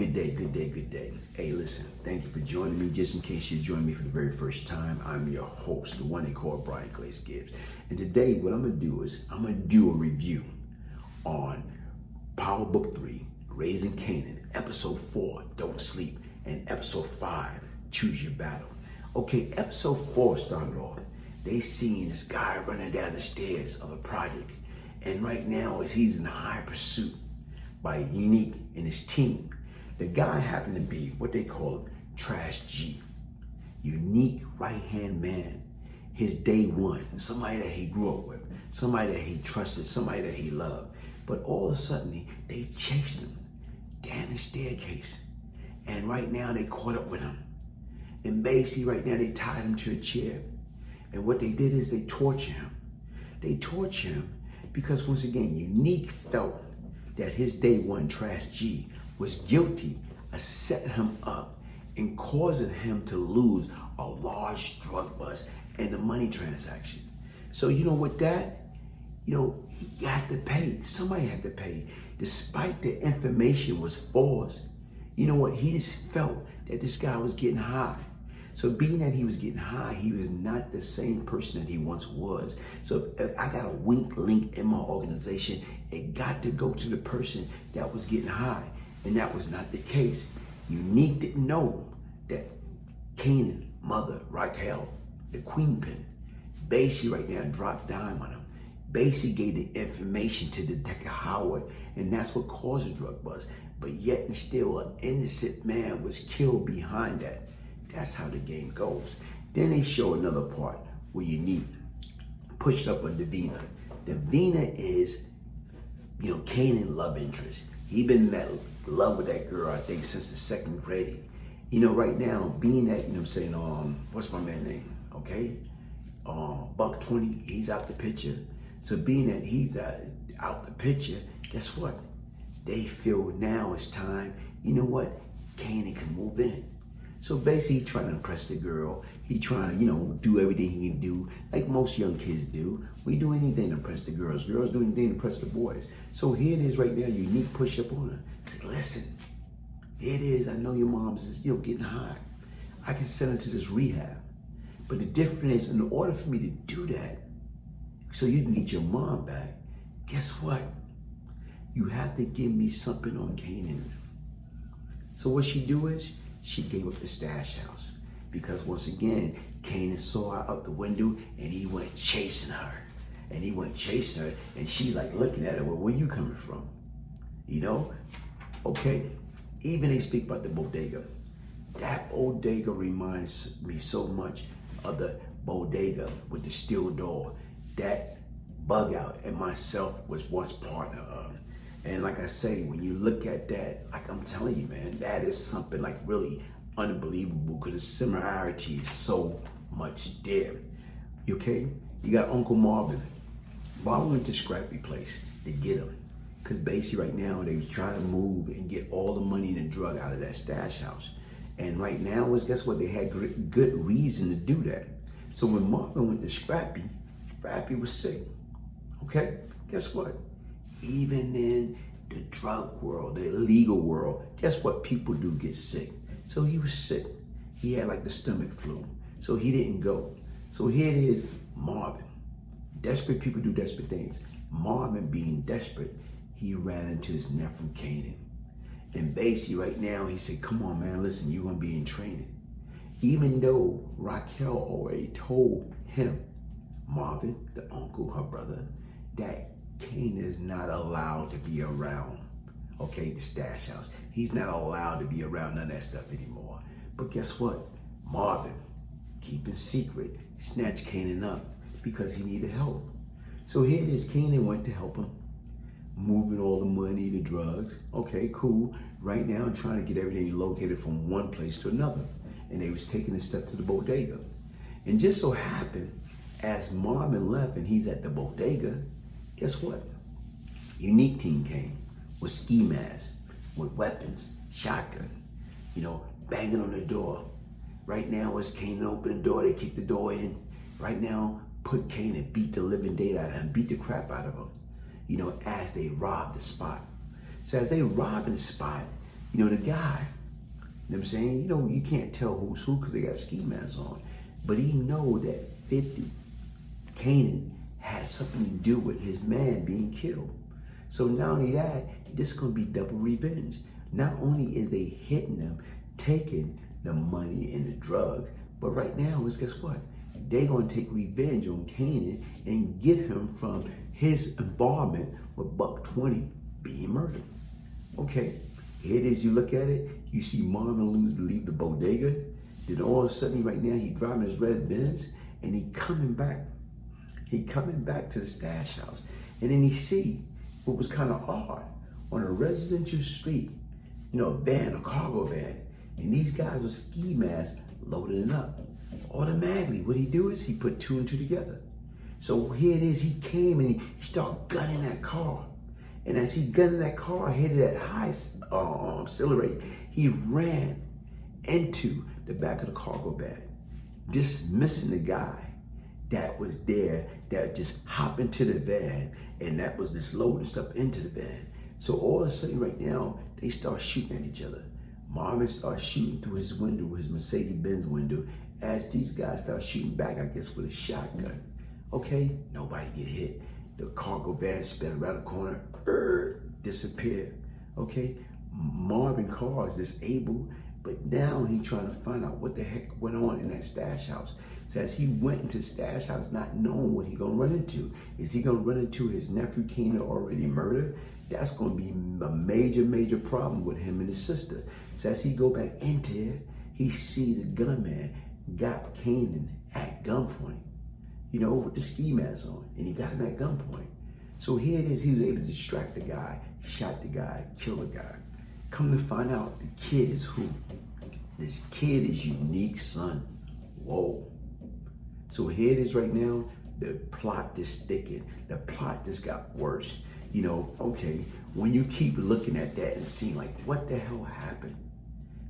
good day, good day, good day. Hey, listen, thank you for joining me. Just in case you're joining me for the very first time, I'm your host, the one they call Brian Glaze Gibbs. And today, what I'm going to do is I'm going to do a review on Power Book 3, Raising Canaan, Episode 4, Don't Sleep, and Episode 5, Choose Your Battle. Okay, Episode 4 started off. They seen this guy running down the stairs of a project. And right now, he's in high pursuit by Unique and his team. The guy happened to be what they call him, Trash G. Unique right-hand man. His day one, somebody that he grew up with, somebody that he trusted, somebody that he loved. But all of a sudden, they chased him down the staircase. And right now, they caught up with him. And basically, right now, they tied him to a chair. And what they did is they tortured him. They tortured him because, once again, Unique felt that his day one Trash G was guilty of setting him up and causing him to lose a large drug bust and the money transaction. So you know what he had to pay. Somebody had to pay. Despite the information was false, you know what? He just felt that this guy was getting high. So being that he was getting high, he was not the same person that he once was. So I got a weak link in my organization. It got to go to the person that was getting high. And that was not the case. Unique didn't know that Canaan, mother, Raquel, the queen pin, basically right now dropped dime on him. Basically gave the information to Detective Howard, and that's what caused the drug bust. But yet and still, an innocent man was killed behind that. That's how the game goes. Then they show another part where Unique pushed up on Davina. Davina is, Canaan love interest. He been in love with that girl, I think, since the second grade. Right now, being that, what's my man's name? Okay? Buck 20, he's out the picture. So being that he's out the picture, guess what? They feel now it's time, Canaan can move in. So basically, he's trying to impress the girl. He trying to, do everything he can do, like most young kids do. We do anything to impress the girls. Girls do anything to impress the boys. So here it is right now, Unique push up on her. Say, listen, here it is. I know your mom's is, getting high. I can send her to this rehab. But the difference is, in order for me to do that, so you can get your mom back, guess what? You have to give me something on Canaan. So what she do is, she gave up the stash house because once again, Canaan saw her out the window and he went chasing her. And she's like looking at her, well, where you coming from? Okay, even they speak about the bodega. That bodega reminds me so much of the bodega with the steel door that Bug Out and myself was once partner of. And like I say, when you look at that, like I'm telling you, man, that is something like really unbelievable because the similarity is so much there. Okay? You got Uncle Marvin. Marvin went to Scrappy place to get him. Because basically right now, they was trying to move and get all the money and the drug out of that stash house. And right now, guess what? They had good reason to do that. So when Marvin went to Scrappy, Scrappy was sick. Okay? Guess what? Even in the drug world, the illegal world, guess what? People do get sick. So he was sick. He had like the stomach flu. So he didn't go. So here it is, Marvin. Desperate people do desperate things. Marvin being desperate, he ran into his nephew Canaan. And basically right now, he said, come on, man, listen, you're going to be in training. Even though Raquel already told him, Marvin, the uncle, her brother, that Canaan is not allowed to be around, the stash house. He's not allowed to be around none of that stuff anymore. But guess what? Marvin, keeping secret, snatched Canaan up because he needed help. So here it is, Canaan went to help him, moving all the money, the drugs. Okay, cool. Right now, I'm trying to get everything located from one place to another. And they was taking the stuff to the bodega. And just so happened, as Marvin left and he's at the bodega, guess what? Unique team came with ski masks, with weapons, shotgun, banging on the door. Right now, as Canaan opened the door, they kicked the door in. Right now, put Canaan, beat the living daylight out of him, beat the crap out of him, as they robbed the spot. So as they robbed the spot, You know, the guy, you know what I'm saying? You know, you can't tell who's who because they got ski masks on. But he know that 50, Kanan, had something to do with his man being killed. So not only that, this is going to be double revenge. Not only is they hitting them, taking the money and the drugs, but right now is, guess what? They're going to take revenge on Kanan and get him from his involvement with Buck 20 being murdered. Okay, here it is. You look at it, you see Marvin leave the bodega. Then all of a sudden, right now, he driving his red Benz and he coming back. He coming back to the stash house. And then he see what was kind of odd on a residential street, you know, a van, a cargo van. And these guys with ski masks loading it up. Automatically, what he do is he put two and two together. So here it is, he came and he started gunning that car. And as he gunned that car, hit it at high accelerate, he ran into the back of the cargo van, dismissing the guy that was there that just hopped into the van and that was just loading stuff into the van. So all of a sudden right now, they start shooting at each other. Marvin starts shooting through his window, his Mercedes-Benz window, as these guys start shooting back, I guess, with a shotgun. Okay, nobody get hit. The cargo van spin around the corner, disappear. Okay, Marvin Carr is disabled, but now he's trying to find out what the heck went on in that stash house. So as he went into the stash house, not knowing what he gonna run into. Is he gonna run into his nephew Kanan already murdered? That's gonna be a major problem with him and his sister. So as he go back into there, he sees the gunman got Kanan at gunpoint, you know, with the ski mask on, and he got him at gunpoint. So here it is, he was able to distract the guy, shot the guy, kill the guy. Come to find out, the kid is who? This kid is Unique's son. Whoa. So here it is right now, the plot is sticking. The plot just got worse. You know, okay, when you keep looking at that and seeing like, what the hell happened?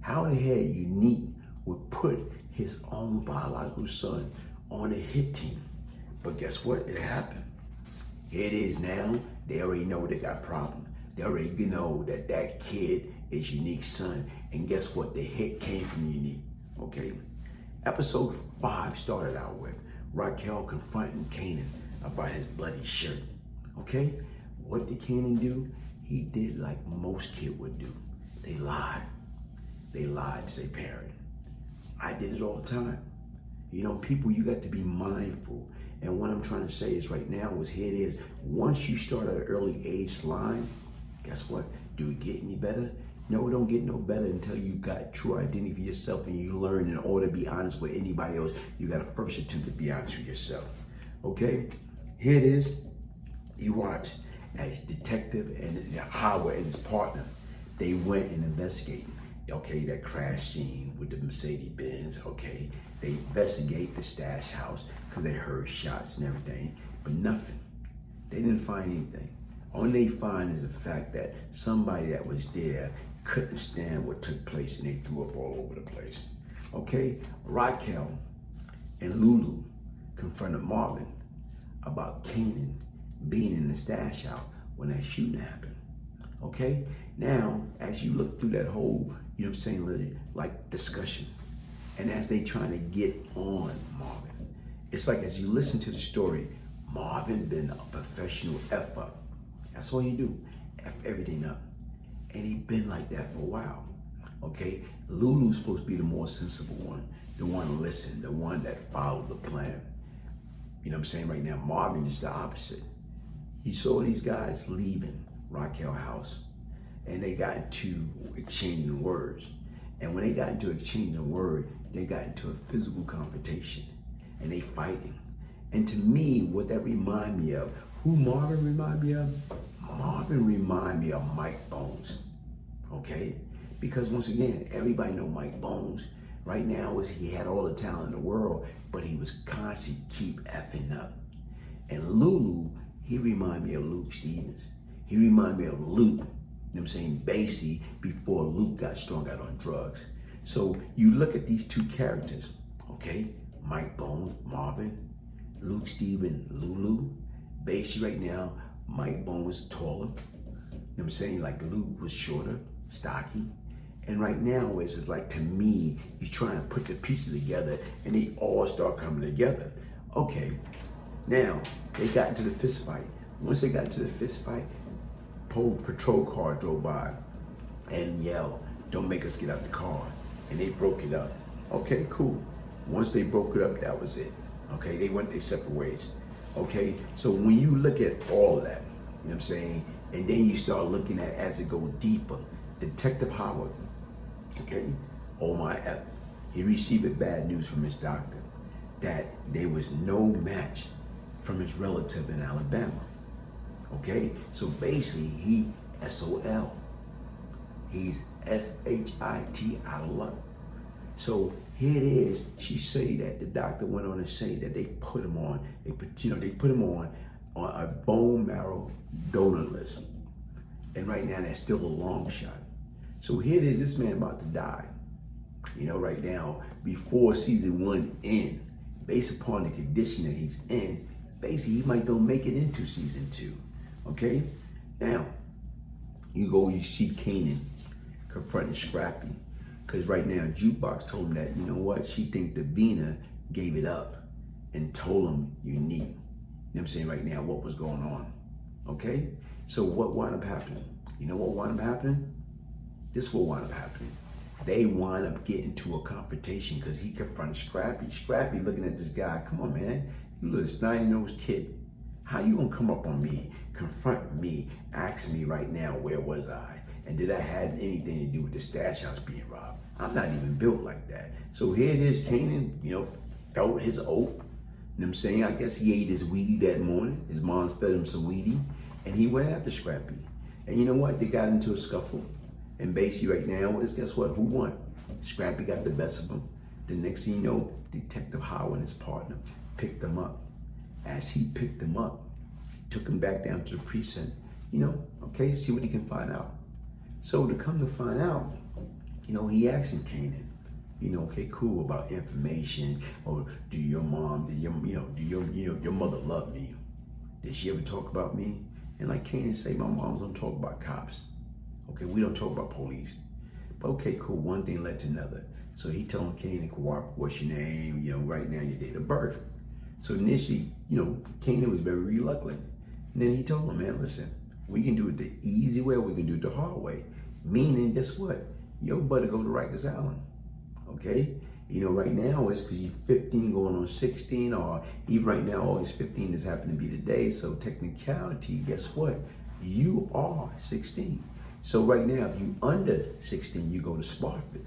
How the hell Unique would put his own biological son on a hit team? But guess what? It happened. Here it is now. They already know they got problems. They already know that that kid is Unique's son. And guess what? The hit came from Unique. Okay. Episode 5 started out with Raquel confronting Kanan about his bloody shirt. Okay. What did Kanan do? He did like most kids would do. They lied. They lied to their parent. I did it all the time. You know, people, you got to be mindful. And what I'm trying to say is right now is here it is. Once you start at an early age lying, guess what? Do it get any better? No, it don't get no better until you got true identity for yourself and you learn in order to be honest with anybody else. You got to first attempt to be honest with yourself. Okay? Here it is. You watch as Detective and Howard and his partner, they went and investigated. Okay, that crash scene with the Mercedes-Benz, okay. They investigate the stash house because they heard shots and everything, but nothing. They didn't find anything. Only they find is the fact that somebody that was there couldn't stand what took place and they threw up all over the place. Okay, Raquel and Lulu confronted Marvin about Kanan being in the stash house when that shooting happened. Okay, now as you look through that whole, you know what I'm saying, like discussion, and as they trying to get on Marvin, it's like as you listen to the story, Marvin been a professional F up. That's all you do, F everything up. And he been like that for a while, okay? Lulu's supposed to be the more sensible one, the one to listen, the one that followed the plan. You know what I'm saying right now? Marvin is the opposite. He saw these guys leaving Raquel's house, and they got into exchanging words. And when they got into exchanging words, they got into a physical confrontation, and they fighting. And to me, what that remind me of, who Marvin remind me of? Marvin remind me of Mike Bones, okay? Because once again, everybody know Mike Bones. Right now, he had all the talent in the world, but he was constantly keep effing up. And Lulu, he remind me of Luke Stevens. He remind me of Luke, you know what I'm saying, Basie, before Luke got strung out on drugs. So you look at these two characters, okay? Mike Bones, Marvin, Luke Stevens, Lulu, Basie right now, Mike Bones taller, you know what I'm saying, like Luke was shorter, stocky, And right now, it's just like, to me, you trying to put the pieces together and they all start coming together. Okay, now they got into the fist fight. Once they got into the fist fight, patrol car drove by and yelled, "Don't make us get out the car." And they broke it up. Okay, cool. Once they broke it up, that was it. Okay, they went their separate ways. Okay, so when you look at all of that, you know what I'm saying, and then you start looking at, as it go deeper, Detective Howard, okay, oh my F, he received bad news from his doctor that there was no match from his relative in Alabama. Okay, so basically he SOL. He's SHIT, out of luck. So here it is. She say that the doctor went on to say that they put him on, they put him on a bone marrow donor list. And right now that's still a long shot. So here it is, this man about to die. You know, right now, before season 1 end, based upon the condition that he's in, basically he might don't make it into season 2. Okay? Now, you see Kanan confronting Scrappy. Because right now, Jukebox told him that, you know what, she think Davina gave it up and told him you need. You know what I'm saying right now, what was going on. Okay? So what wound up happening? You know what wound up happening? This is what wound up happening. They wind up getting to a confrontation because he confronted Scrappy. Scrappy looking at this guy, come on, man, you little snotty-nosed kid. How you gonna come up on me, confront me, ask me right now, where was I? And did I have anything to do with the stash house being robbed? I'm not even built like that. So here it is, Kanan, felt his oath. You know what I'm saying? I guess he ate his Wheatie that morning. His mom fed him some Wheatie. And he went after Scrappy. And you know what? They got into a scuffle. And basically right now is, guess what? Who won? Scrappy got the best of him. The next thing you know, Detective Howard and his partner picked him up. As he picked him up, took him back down to the precinct, okay, see what he can find out. So to come to find out, he asked him, Kanan, okay, cool, about information, or do your mother love me? Did she ever talk about me? And like Kanan say, my moms don't talk about cops. Okay, we don't talk about police. But okay, cool, one thing led to another. So he told Kanan, what's your name? Right now, your date of birth. So initially, Kanan was very reluctant. And then he told him, man, listen, we can do it the easy way, or we can do it the hard way. Meaning, guess what? Your buddy go to Rikers Island, okay? Right now it's because you're 15 going on 16, or even right now, August 15 just happened to be today. So technicality, guess what? You are 16. So right now, if you under 16, you go to Sparford.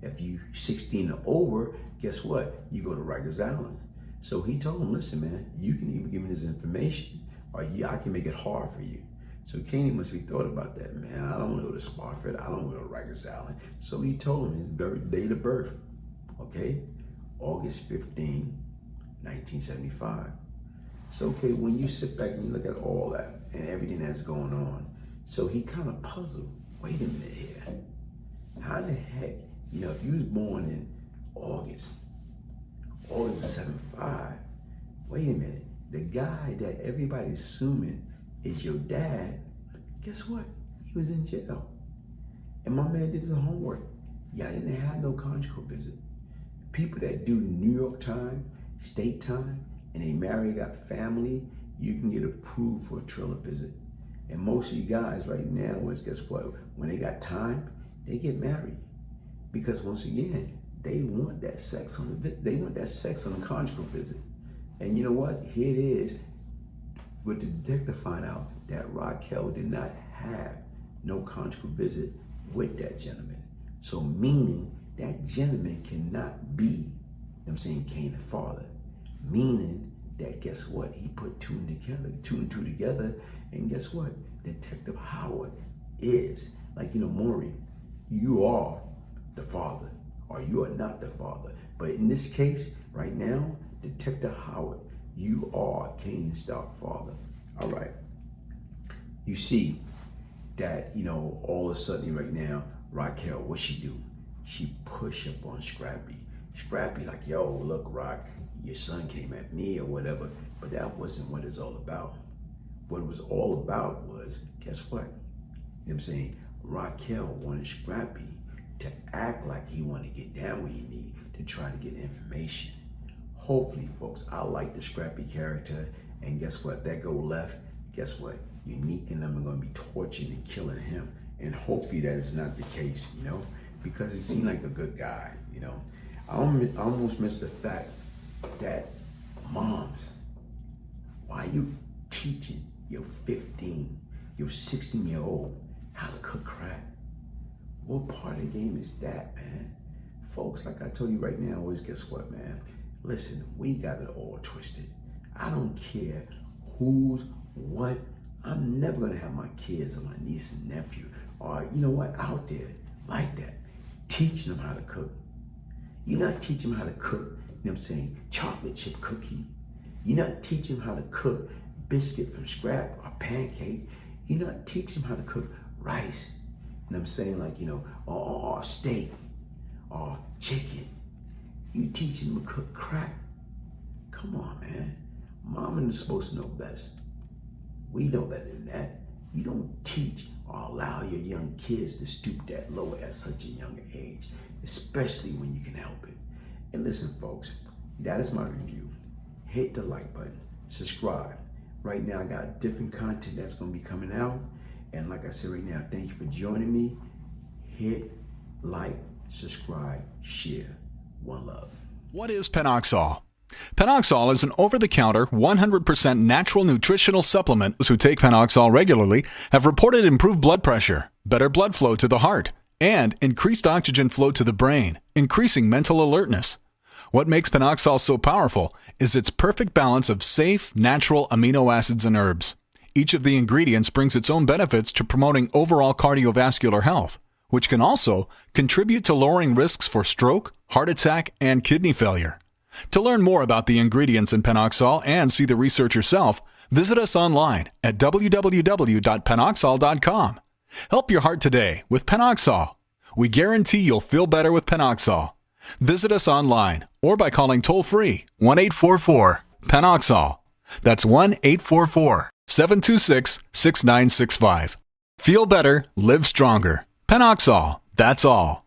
If you 16 or over, guess what? You go to Rikers Island. So he told him, listen, man, you can even give me this information, or I can make it hard for you. So Kanan must be thought about that, man. I don't want to go to Sparford. I don't want to go to Rikers Island. So he told him his date of birth, okay? August 15, 1975. So, okay, when you sit back and you look at all that and everything that's going on, so he kind of puzzled. Wait a minute here. How the heck, if you was born in August 75, wait a minute. The guy that everybody's assuming is your dad, guess what? He was in jail. And my man did his homework. Y'all didn't have no conjugal visit. People that do New York time, state time, and they marry, got family, you can get approved for a trailer visit. And most of you guys right now, guess what? When they got time, they get married. Because once again, they want that sex on the conjugal visit. And you know what? Here it is. With the detective find out that Raquel did not have no conjugal visit with that gentleman. So meaning that gentleman cannot be, Kanan's father. Meaning that, guess what? He put two and two together, and guess what? Detective Howard is, Maury, you are the father, or you are not the father. But in this case, right now, Detective Howard, you are Kanan's dark father. All right. You see that, all of a sudden right now, Raquel, what she do? She push up on Scrappy. Scrappy like, yo, look, Rock, your son came at me or whatever. But that wasn't what it's all about. What it was all about was, guess what? Raquel wanted Scrappy to act like he want to get down where you need to try to get information. Hopefully, folks, I like the scrappy character, and guess what? That go left, guess what? Unique and them are going to be torturing and killing him, and hopefully that is not the case, you know, because he seemed like a good guy, you know. I almost missed the fact that moms, why are you teaching your 15, your 16-year-old how to cook crack? What part of the game is that, man? Folks, like I told you right now, always guess what, man? Listen, we got it all twisted. I don't care who's what. I'm never gonna have my kids or my niece and nephew or, you know what, out there like that, teaching them how to cook. You're not teaching them how to cook, you know what I'm saying, chocolate chip cookie. You're not teaching them how to cook biscuit from scrap or pancake. You're not teaching them how to cook rice, you know what I'm saying, like, you know, or steak or chicken. You teaching them to cook crack. Come on, man. Mama is supposed to know best. We know better than that. You don't teach or allow your young kids to stoop that low at such a young age, especially when you can help it. And listen, folks, that is my review. Hit the like button, subscribe. Right now, I got different content that's going to be coming out. And like I said right now, thank you for joining me. Hit like, subscribe, share. One love. What is Panoxol? Panoxol is an over-the-counter, 100% natural nutritional supplement. Those who take Panoxol regularly have reported improved blood pressure, better blood flow to the heart, and increased oxygen flow to the brain, increasing mental alertness. What makes Panoxol so powerful is its perfect balance of safe, natural amino acids and herbs. Each of the ingredients brings its own benefits to promoting overall cardiovascular health, which can also contribute to lowering risks for stroke, heart attack, and kidney failure. To learn more about the ingredients in Panoxol and see the research yourself, visit us online at www.panoxol.com. Help your heart today with Panoxol. We guarantee you'll feel better with Panoxol. Visit us online or by calling toll-free 1-844-PANOXOL. That's 1-844-726-6965. Feel better, live stronger. Panoxol, that's all.